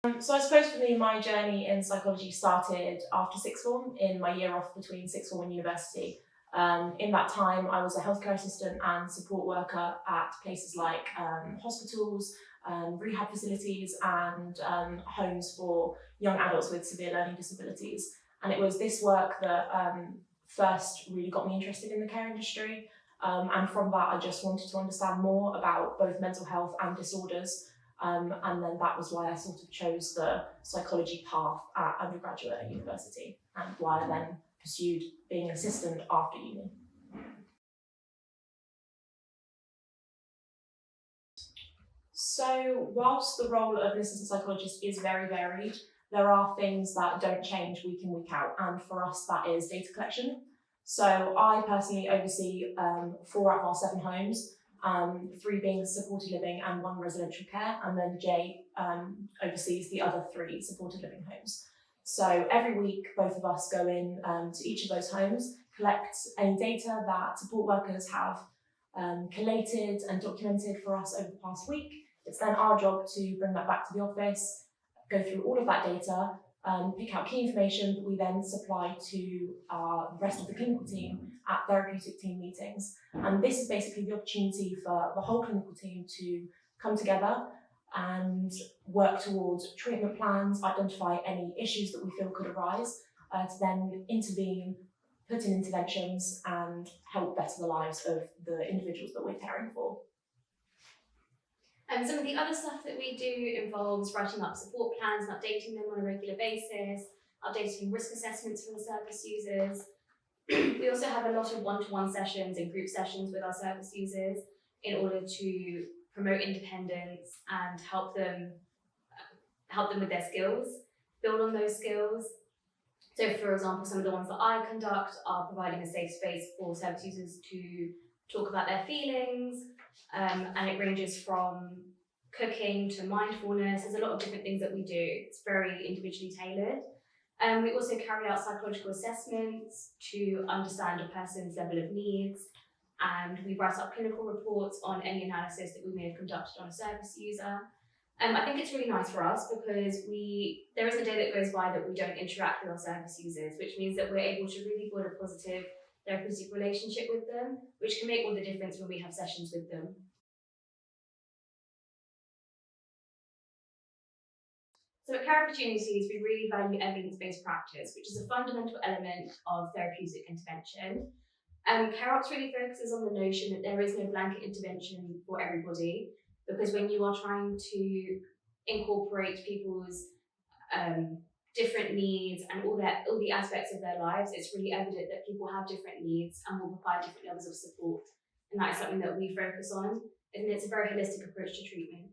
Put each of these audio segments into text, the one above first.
So I suppose for me, my journey in psychology started after sixth form, in my year off between sixth form and university. In that time, I was a healthcare assistant and support worker at places like hospitals, rehab facilities, and homes for young adults with severe learning disabilities. And it was this work that first really got me interested in the care industry. And from that, I just wanted to understand more about both mental health and disorders. And then that was why I sort of chose the psychology path at undergraduate at university, and why I then pursued being an assistant after uni. So whilst the role of an assistant psychologist is very varied, there are things that don't change week in, week out, and for us that is data collection. So I personally oversee 4 out of our 7 homes, 3 being supported living and 1 residential care, and then Jay oversees the other 3 supported living homes. So every week, both of us go in to each of those homes, collect any data that support workers have collated and documented for us over the past week. It's then our job to bring that back to the office, go through all of that data, pick out key information that we then supply to the rest of the clinical team at therapeutic team meetings. And this is basically the opportunity for the whole clinical team to come together and work towards treatment plans, identify any issues that we feel could arise, to then intervene, put in interventions and help better the lives of the individuals that we're caring for. And some of the other stuff that we do involves writing up support plans and updating them on a regular basis, updating risk assessments for the service users. We also have a lot of one-to-one sessions and group sessions with our service users in order to promote independence and help them with their skills, build on those skills. So for example, some of the ones that I conduct are providing a safe space for service users to talk about their feelings, and it ranges from cooking to mindfulness. There's a lot of different things that we do. It's very individually tailored. We also carry out psychological assessments to understand a person's level of needs, and we write up clinical reports on any analysis that we may have conducted on a service user. I think it's really nice for us because there isn't a day that goes by that we don't interact with our service users, which means that we're able to really build a positive therapeutic relationship with them, which can make all the difference when we have sessions with them. So at Care Opportunities, we really value evidence-based practice, which is a fundamental element of therapeutic intervention. Care Ops really focuses on the notion that there is no blanket intervention for everybody, because when you are trying to incorporate people's different needs and all the aspects of their lives, it's really evident that people have different needs and will provide different levels of support. And that is something that we focus on, and it's a very holistic approach to treatment.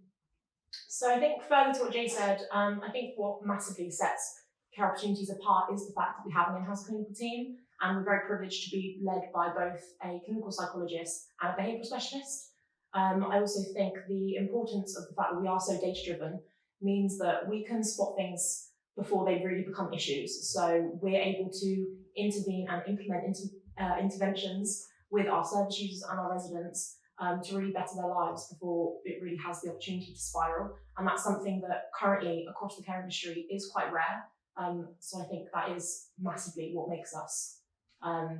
So I think further to what Jay said, I think what massively sets Care Opportunities apart is the fact that we have an in-house clinical team, and we're very privileged to be led by both a clinical psychologist and a behavioural specialist. I also think the importance of the fact that we are so data-driven means that we can spot things before they really become issues. So we're able to intervene and implement interventions with our service users and our residents to really better their lives before it really has the opportunity to spiral. And that's something that currently across the care industry is quite rare. So I think that is massively what makes us a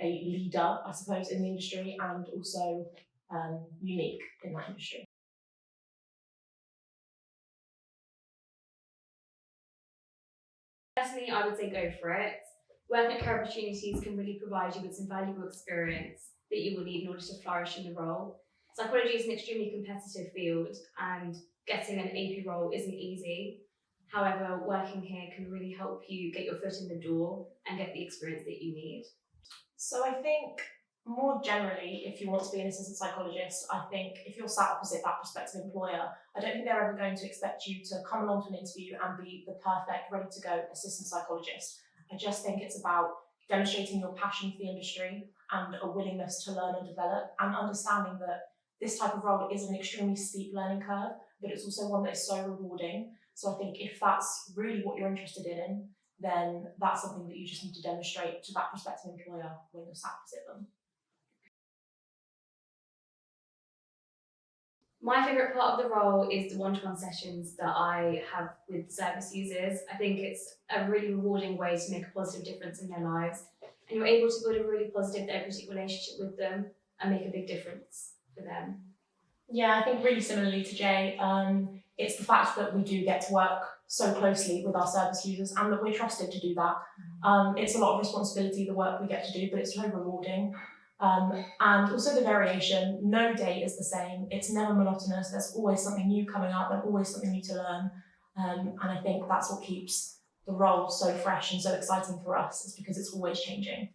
leader, I suppose, in the industry, and also unique in that industry. Personally, I would say go for it. Working at Care Opportunities can really provide you with some valuable experience that you will need in order to flourish in the role. Psychology is an extremely competitive field, and getting an AP role isn't easy. However, working here can really help you get your foot in the door and get the experience that you need. So I think more generally, if you want to be an assistant psychologist, I think if you're sat opposite that prospective employer, I don't think they're ever going to expect you to come along to an interview and be the perfect, ready to go assistant psychologist. I just think it's about demonstrating your passion for the industry and a willingness to learn and develop, and understanding that this type of role is an extremely steep learning curve, but it's also one that is so rewarding. So I think if that's really what you're interested in, then that's something that you just need to demonstrate to that prospective employer when you're sat opposite them. My favourite part of the role is the one-to-one sessions that I have with service users. I think it's a really rewarding way to make a positive difference in their lives, and you're able to build a really positive therapeutic relationship with them and make a big difference for them. Yeah, I think really similarly to Jay, it's the fact that we do get to work so closely with our service users and that we're trusted to do that. It's a lot of responsibility, the work we get to do, but it's so rewarding. And also the variation, no day is the same, it's never monotonous, there's always something new coming up and always something new to learn. And I think that's what keeps the role so fresh and so exciting for us, is because it's always changing.